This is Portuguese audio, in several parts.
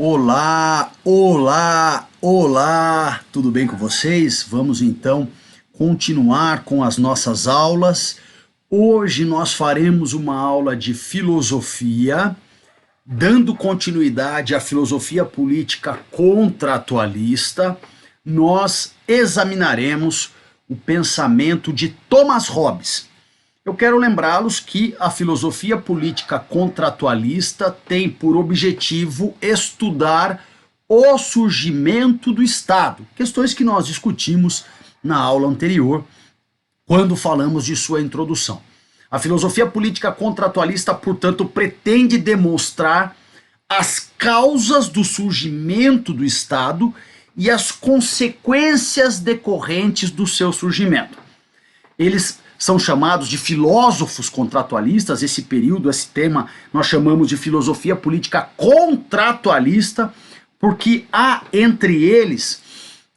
Olá, olá, olá! Tudo bem com vocês? Vamos então continuar com as nossas aulas. Hoje nós faremos uma aula de filosofia, dando continuidade à filosofia política contratualista. Nós examinaremos o pensamento de Thomas Hobbes. Eu quero lembrá-los que a filosofia política contratualista tem por objetivo estudar o surgimento do Estado, questões que nós discutimos na aula anterior, quando falamos de sua introdução. A filosofia política contratualista, portanto, pretende demonstrar as causas do surgimento do Estado e as consequências decorrentes do seu surgimento. Eles são chamados de filósofos contratualistas, esse período, esse tema, nós chamamos de filosofia política contratualista, porque há entre eles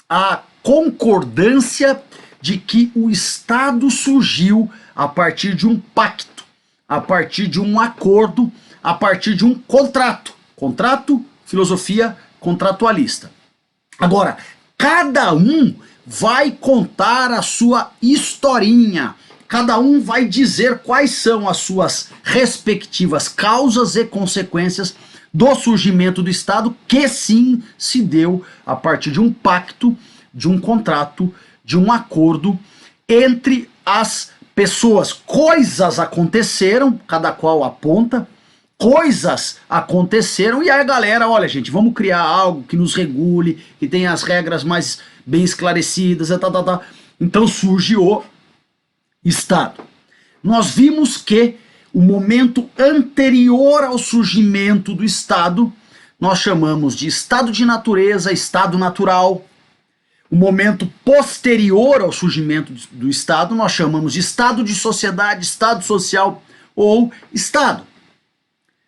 a concordância de que o Estado surgiu a partir de um pacto, a partir de um acordo, a partir de um contrato. Contrato, filosofia contratualista. Agora, cada um vai contar a sua historinha. Cada um vai dizer quais são as suas respectivas causas e consequências do surgimento do Estado, que sim se deu a partir de um pacto, de um contrato, de um acordo entre as pessoas. Coisas aconteceram, cada qual aponta, coisas aconteceram, e aí a galera, olha gente, vamos criar algo que nos regule, que tenha as regras mais bem esclarecidas, Então surge o Estado. Nós vimos que o momento anterior ao surgimento do Estado, nós chamamos de estado de natureza, estado natural. O momento posterior ao surgimento do Estado, nós chamamos de estado de sociedade, estado social ou Estado.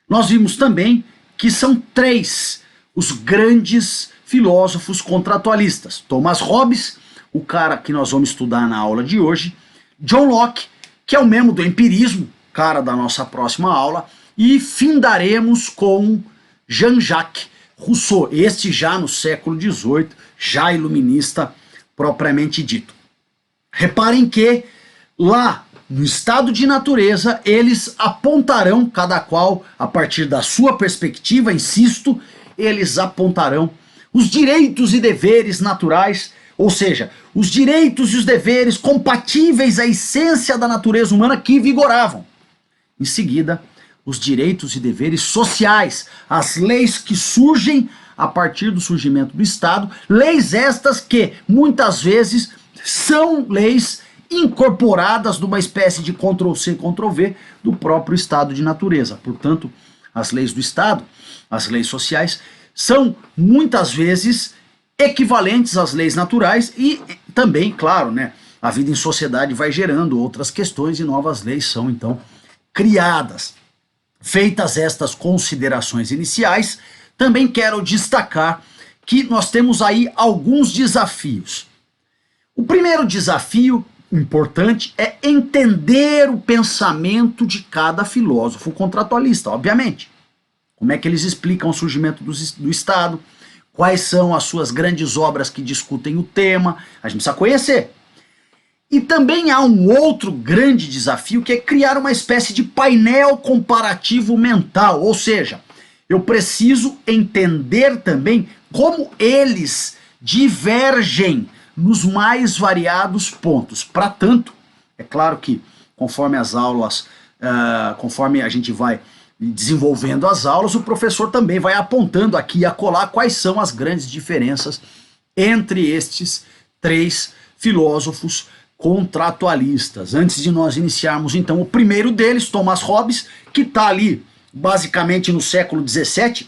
Nós vimos também que são três os grandes filósofos contratualistas. Thomas Hobbes, o cara que nós vamos estudar na aula de hoje, John Locke, que é o mesmo do empirismo, cara da nossa próxima aula, e findaremos com Jean-Jacques Rousseau, este já no século XVIII, já iluminista propriamente dito. Reparem que lá no estado de natureza eles apontarão, cada qual a partir da sua perspectiva, insisto, eles apontarão os direitos e deveres naturais, ou seja, os direitos e os deveres compatíveis à essência da natureza humana que vigoravam. Em seguida, os direitos e deveres sociais, as leis que surgem a partir do surgimento do Estado, leis estas que muitas vezes são leis incorporadas numa espécie de Ctrl-C, Ctrl-V do próprio estado de natureza. Portanto, as leis do Estado, as leis sociais, são muitas vezes equivalentes às leis naturais e também, claro, né, a vida em sociedade vai gerando outras questões e novas leis são então criadas. Feitas estas considerações iniciais, também quero destacar que nós temos aí alguns desafios. O primeiro desafio importante é entender o pensamento de cada filósofo contratualista, obviamente. Como é que eles explicam o surgimento do Estado, quais são as suas grandes obras que discutem o tema, a gente precisa conhecer. E também há um outro grande desafio que é criar uma espécie de painel comparativo mental, ou seja, eu preciso entender também como eles divergem nos mais variados pontos. Para tanto, é claro que conforme as aulas, conforme a gente vai desenvolvendo as aulas, o professor também vai apontando aqui e acolá quais são as grandes diferenças entre estes três filósofos contratualistas. Antes de nós iniciarmos então o primeiro deles, Thomas Hobbes, que está ali basicamente no século XVII,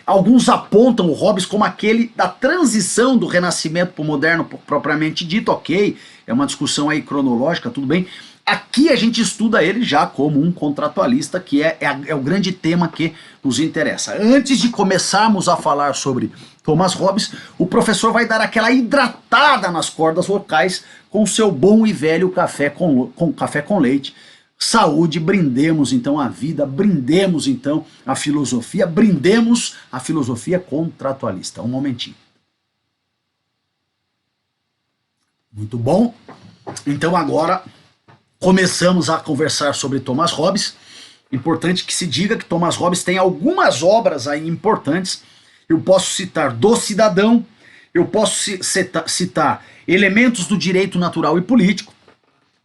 alguns apontam o Hobbes como aquele da transição do Renascimento para o moderno propriamente dito, ok, é uma discussão aí cronológica, tudo bem. Aqui a gente estuda ele já como um contratualista, que é o grande tema que nos interessa. Antes de começarmos a falar sobre Thomas Hobbes, o professor vai dar aquela hidratada nas cordas vocais com seu bom e velho café com leite, saúde, brindemos então a vida, brindemos então a filosofia, brindemos a filosofia contratualista. Um momentinho. Muito bom. Então agora começamos a conversar sobre Thomas Hobbes. Importante que se diga que Thomas Hobbes tem algumas obras aí importantes. Eu posso citar Do Cidadão, eu posso citar Elementos do Direito Natural e Político,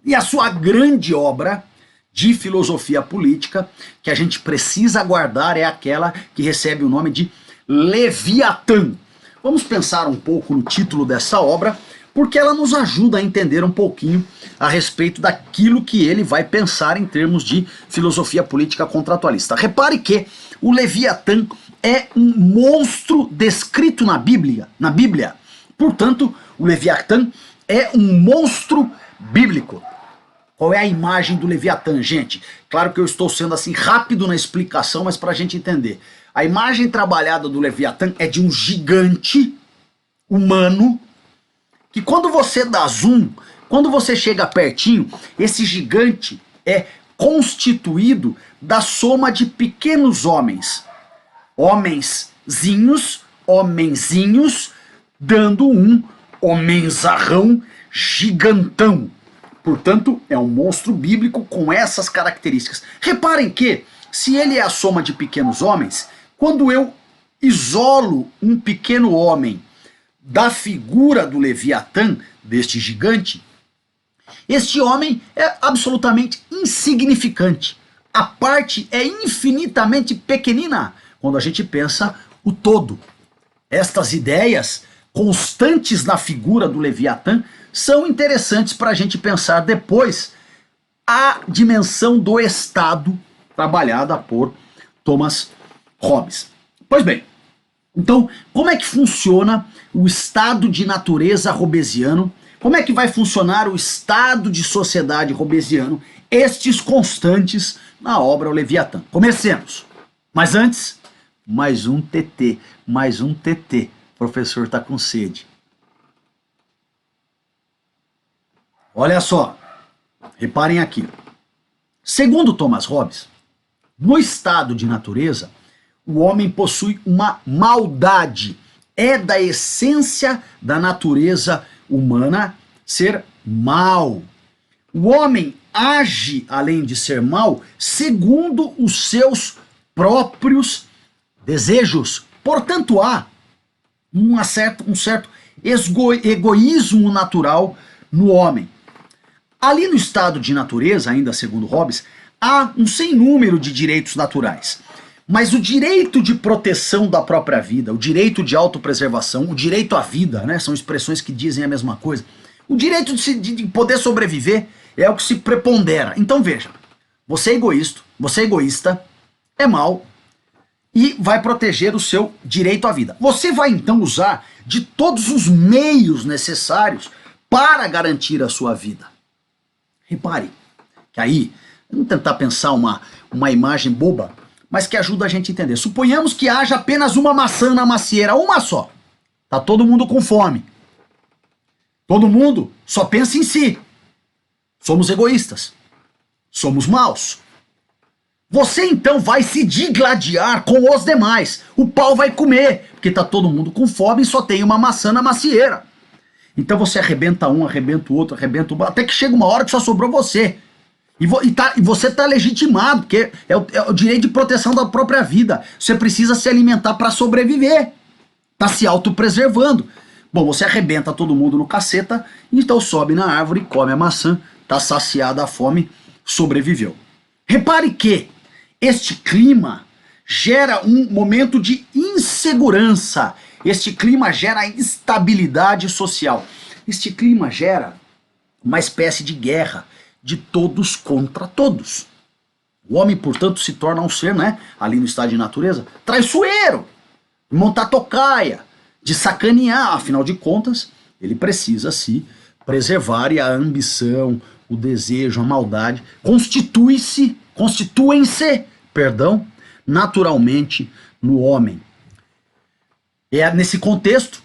e a sua grande obra de filosofia política, que a gente precisa guardar, é aquela que recebe o nome de Leviatã. Vamos pensar um pouco no título dessa obra, porque ela nos ajuda a entender um pouquinho a respeito daquilo que ele vai pensar em termos de filosofia política contratualista. Repare que o Leviatã é um monstro descrito na Bíblia. Portanto, o Leviatã é um monstro bíblico. Qual é a imagem do Leviatã, gente? Claro que eu estou sendo assim rápido na explicação, mas para a gente entender. A imagem trabalhada do Leviatã é de um gigante humano que quando você dá zoom, quando você chega pertinho, esse gigante é constituído da soma de pequenos homens. Homenzinhos, dando um homenzarrão gigantão. Portanto, é um monstro bíblico com essas características. Reparem que, se ele é a soma de pequenos homens, quando eu isolo um pequeno homem da figura do Leviatã, deste gigante, este homem é absolutamente insignificante. A parte é infinitamente pequenina quando a gente pensa o todo. Estas ideias constantes na figura do Leviatã são interessantes para a gente pensar depois a dimensão do Estado trabalhada por Thomas Hobbes. Pois bem, então, como é que funciona o estado de natureza hobbesiano? Como é que vai funcionar o estado de sociedade hobbesiano? Estes constantes na obra O Leviatã. Comecemos. Mas antes, mais um TT. O professor está com sede. Olha só, reparem aqui. Segundo Thomas Hobbes, no estado de natureza, o homem possui uma maldade. É da essência da natureza humana ser mal. O homem age, além de ser mal, segundo os seus próprios desejos. Portanto, há um certo egoísmo natural no homem. Ali no estado de natureza, ainda segundo Hobbes, há um sem número de direitos naturais. Mas o direito de proteção da própria vida, o direito de autopreservação, o direito à vida, né, são expressões que dizem a mesma coisa. O direito de poder sobreviver é o que se prepondera. Então veja, você é egoísta, é mau e vai proteger o seu direito à vida. Você vai então usar de todos os meios necessários para garantir a sua vida. Repare que aí, vamos tentar pensar uma imagem boba, mas que ajuda a gente a entender. Suponhamos que haja apenas uma maçã na macieira, uma só. Tá todo mundo com fome. Todo mundo só pensa em si. Somos egoístas. Somos maus. Você então vai se digladiar com os demais. O pau vai comer, porque tá todo mundo com fome e só tem uma maçã na macieira. Então você arrebenta um, arrebenta o outro, arrebenta o outro, até que chega uma hora que só sobrou você. E você está legitimado, porque é o direito de proteção da própria vida. Você precisa se alimentar para sobreviver. Está se autopreservando. Bom, você arrebenta todo mundo no caceta, então sobe na árvore, come a maçã, está saciada a fome, sobreviveu. Repare que este clima gera um momento de insegurança. Este clima gera instabilidade social. Este clima gera uma espécie de guerra de todos contra todos. O homem, portanto, se torna um ser, né, ali no estado de natureza, traiçoeiro, de montar tocaia, de sacanear. Afinal de contas, ele precisa se preservar e a ambição, o desejo, a maldade constituem-se, naturalmente no homem. É nesse contexto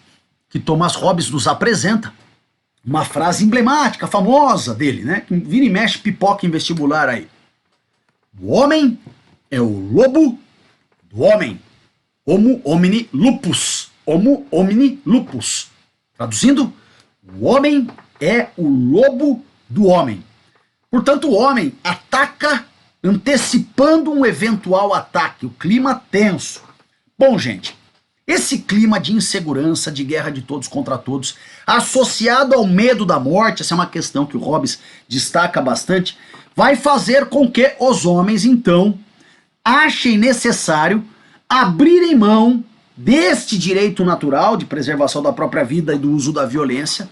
que Thomas Hobbes nos apresenta uma frase emblemática, famosa dele, né? Que vira e mexe pipoca em vestibular aí. O homem é o lobo do homem. Homo homini lupus. Homo homini lupus. Traduzindo, o homem é o lobo do homem. Portanto, o homem ataca antecipando um eventual ataque, o clima tenso. Bom, gente, esse clima de insegurança, de guerra de todos contra todos, associado ao medo da morte, essa é uma questão que o Hobbes destaca bastante, vai fazer com que os homens, então, achem necessário abrirem mão deste direito natural de preservação da própria vida e do uso da violência,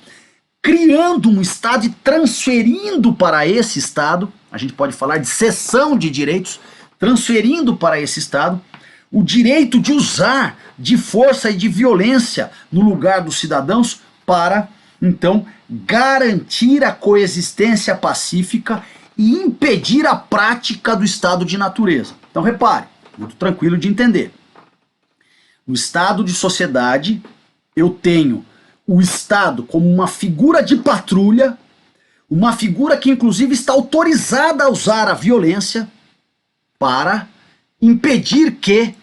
criando um Estado e transferindo para esse Estado, a gente pode falar de cessão de direitos, transferindo para esse Estado o direito de usar de força e de violência no lugar dos cidadãos para, então, garantir a coexistência pacífica e impedir a prática do estado de natureza. Então, repare, muito tranquilo de entender. No estado de sociedade, eu tenho o Estado como uma figura de patrulha, uma figura que inclusive está autorizada a usar a violência para impedir que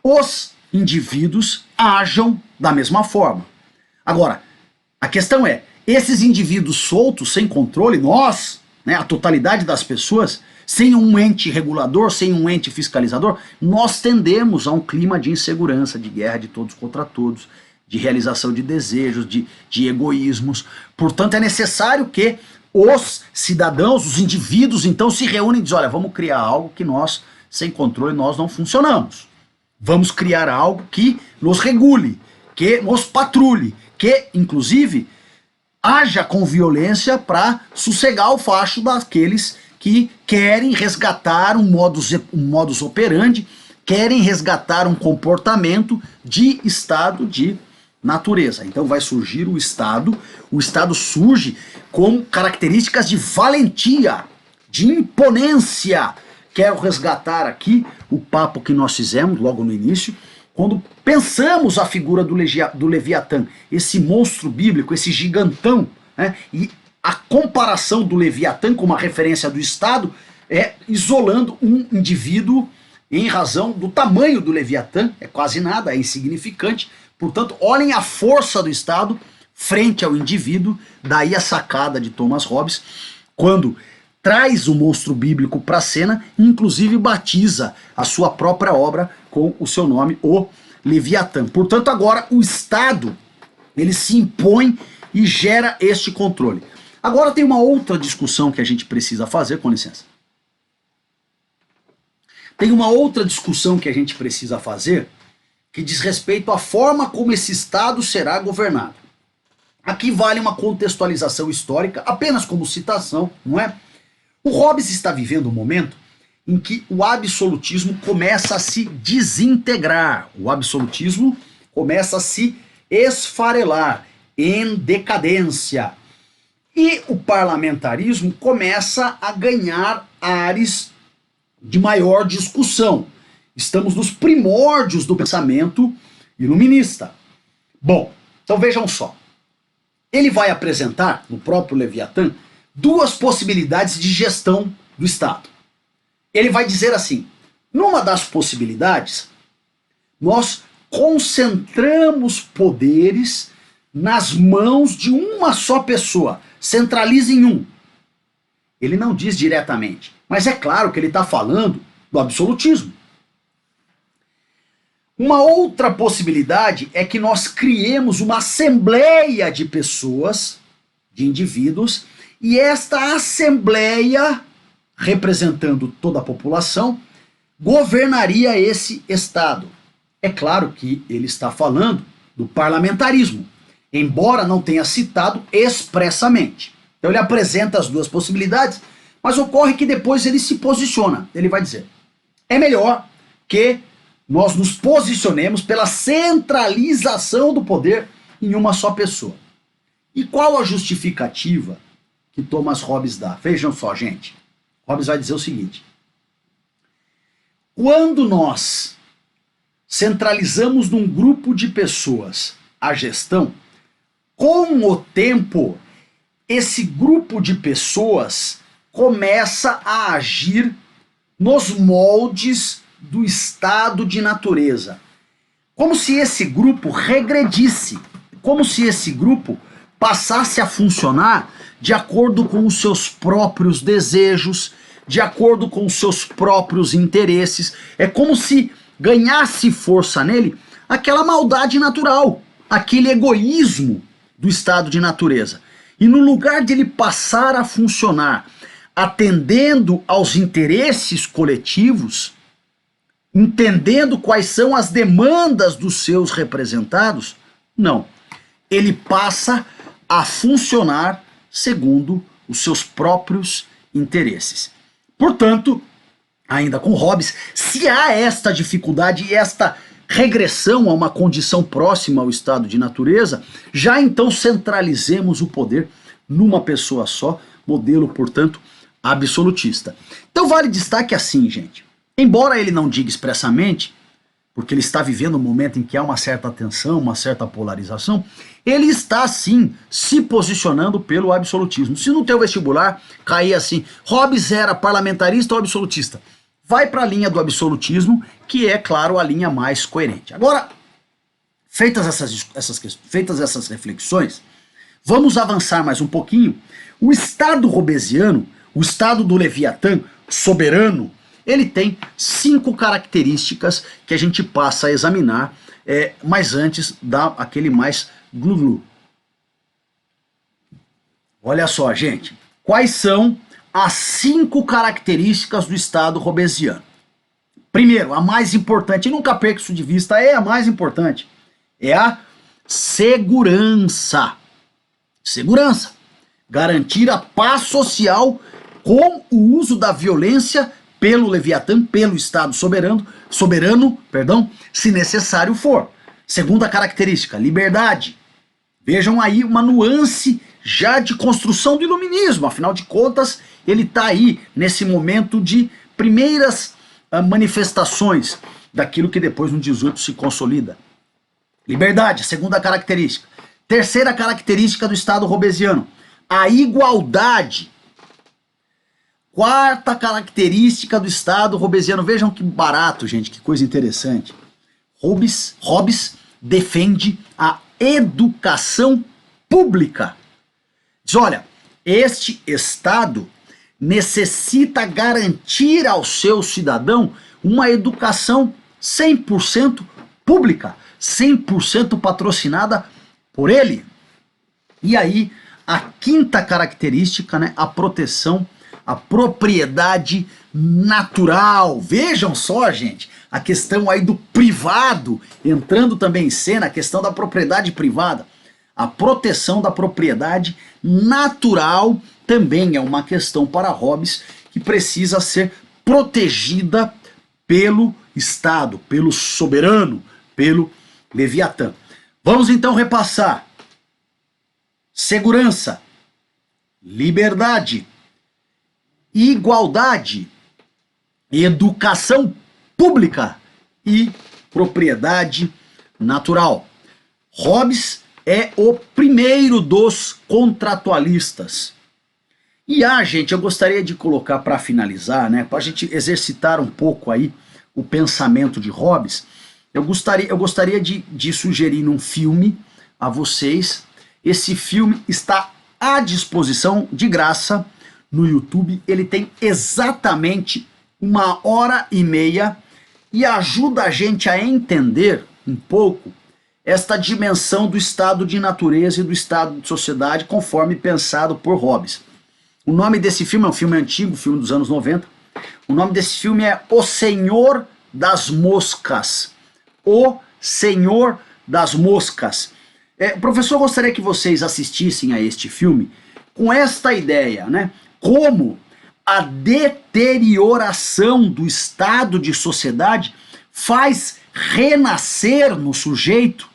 os indivíduos ajam da mesma forma. Agora, a questão é, esses indivíduos soltos, sem controle, nós, né, a totalidade das pessoas, sem um ente regulador, sem um ente fiscalizador, nós tendemos a um clima de insegurança, de guerra de todos contra todos, de realização de desejos, de egoísmos. Portanto, é necessário que os cidadãos, os indivíduos, então, se reúnem e dizem, olha, vamos criar algo que nós, sem controle, nós não funcionamos. Vamos criar algo que nos regule, que nos patrulhe, que, inclusive, haja com violência para sossegar o facho daqueles que querem resgatar um modus operandi, querem resgatar um comportamento de estado de natureza. Então vai surgir o Estado surge com características de valentia, de imponência. Quero resgatar aqui o papo que nós fizemos logo no início, quando pensamos a figura do Leviatã, esse monstro bíblico, esse gigantão, né? E a comparação do Leviatã com uma referência do Estado é isolando um indivíduo em razão do tamanho do Leviatã, é quase nada, é insignificante. Portanto, olhem a força do Estado frente ao indivíduo, daí a sacada de Thomas Hobbes, quando traz o monstro bíblico para a cena, inclusive batiza a sua própria obra com o seu nome, o Leviatã. Portanto, agora o Estado, ele se impõe e gera este controle. Agora tem uma outra discussão que a gente precisa fazer, com licença. Tem uma outra discussão que a gente precisa fazer, que diz respeito à forma como esse Estado será governado. Aqui vale uma contextualização histórica, apenas como citação, não é? O Hobbes está vivendo um momento em que o absolutismo começa a se desintegrar, o absolutismo começa a se esfarelar, em decadência. E o parlamentarismo começa a ganhar ares de maior discussão. Estamos nos primórdios do pensamento iluminista. Bom, então vejam só. Ele vai apresentar, no próprio Leviatã, duas possibilidades de gestão do Estado. Ele vai dizer assim, numa das possibilidades, nós concentramos poderes nas mãos de uma só pessoa, centraliza em um. Ele não diz diretamente, mas é claro que ele está falando do absolutismo. Uma outra possibilidade é que nós criemos uma assembleia de pessoas, de indivíduos, e esta assembleia, representando toda a população, governaria esse Estado. É claro que ele está falando do parlamentarismo, embora não tenha citado expressamente. Então ele apresenta as duas possibilidades, mas ocorre que depois ele se posiciona. Ele vai dizer, é melhor que nós nos posicionemos pela centralização do poder em uma só pessoa. E qual a justificativa que Thomas Hobbes dá? Vejam só, gente. Hobbes vai dizer o seguinte. Quando nós centralizamos num grupo de pessoas a gestão, com o tempo, esse grupo de pessoas começa a agir nos moldes do estado de natureza. Como se esse grupo regredisse, como se esse grupo passasse a funcionar de acordo com os seus próprios desejos, de acordo com os seus próprios interesses. É como se ganhasse força nele aquela maldade natural, aquele egoísmo do estado de natureza. E no lugar de ele passar a funcionar atendendo aos interesses coletivos, entendendo quais são as demandas dos seus representados, não. Ele passa a funcionar segundo os seus próprios interesses. Portanto, ainda com Hobbes, se há esta dificuldade e esta regressão a uma condição próxima ao estado de natureza, já então centralizemos o poder numa pessoa só, modelo, portanto, absolutista. Então vale destaque assim, gente. Embora ele não diga expressamente, porque ele está vivendo um momento em que há uma certa tensão, uma certa polarização, ele está sim se posicionando pelo absolutismo. Se no teu vestibular cair assim, Hobbes era parlamentarista ou absolutista? Vai para a linha do absolutismo, que é, claro, a linha mais coerente. Agora, feitas essas reflexões, vamos avançar mais um pouquinho. O Estado hobbesiano, o Estado do Leviatã, soberano, ele tem 5 características que a gente passa a examinar, mas antes dá aquele mais glu-glu. Olha só, gente, quais são as 5 características do Estado hobbesiano? Primeiro, a mais importante, e nunca perca isso de vista, é a mais importante, é a segurança. Segurança. Garantir a paz social com o uso da violência pelo Leviatã, pelo Estado soberano, se necessário for. Segunda característica, liberdade. Vejam aí uma nuance já de construção do iluminismo, afinal de contas, ele está aí nesse momento de primeiras manifestações daquilo que depois no 18 se consolida. Liberdade, segunda característica. Terceira característica do Estado hobbesiano, a igualdade. Quarta característica do Estado hobbesiano, vejam que barato, gente, que coisa interessante. Hobbes defende a educação pública. Diz, olha, este Estado necessita garantir ao seu cidadão uma educação 100% pública, 100% patrocinada por ele. E aí, a quinta característica, né, a proteção, a propriedade natural. Vejam só, gente, a questão aí do privado, entrando também em cena, a questão da propriedade privada. A proteção da propriedade natural também é uma questão para Hobbes que precisa ser protegida pelo Estado, pelo soberano, pelo Leviatã. Vamos então repassar. Segurança, liberdade, igualdade, educação pública e propriedade natural. Hobbes é o primeiro dos contratualistas. E gente, eu gostaria de colocar para finalizar, né, para a gente exercitar um pouco aí o pensamento de Hobbes, eu gostaria de sugerir um filme a vocês. Esse filme está à disposição de graça no YouTube, ele tem exatamente 1h30 e ajuda a gente a entender um pouco esta dimensão do estado de natureza e do estado de sociedade conforme pensado por Hobbes. O nome desse filme é um filme antigo, filme dos anos 90. O nome desse filme é O Senhor das Moscas. O Senhor das Moscas. Professor, eu gostaria que vocês assistissem a este filme com esta ideia, né? Como a deterioração do estado de sociedade faz renascer no sujeito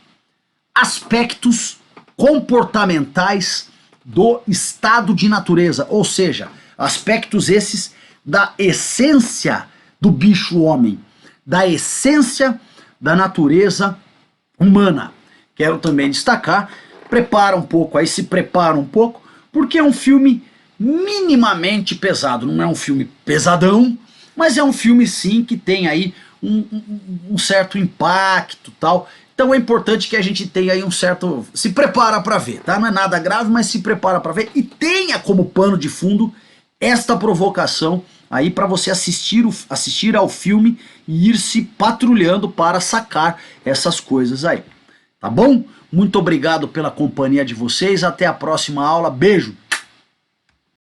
aspectos comportamentais do estado de natureza, ou seja, aspectos esses da essência do bicho-homem, da essência da natureza humana. Quero também destacar, se prepara um pouco, porque é um filme minimamente pesado, não é um filme pesadão, mas é um filme sim que tem aí um certo impacto tal. Então é importante que a gente tenha aí um certo... se prepara para ver, tá? Não é nada grave, mas se prepara para ver e tenha como pano de fundo esta provocação aí para você assistir ao filme e ir se patrulhando para sacar essas coisas aí. Tá bom? Muito obrigado pela companhia de vocês, até a próxima aula, beijo!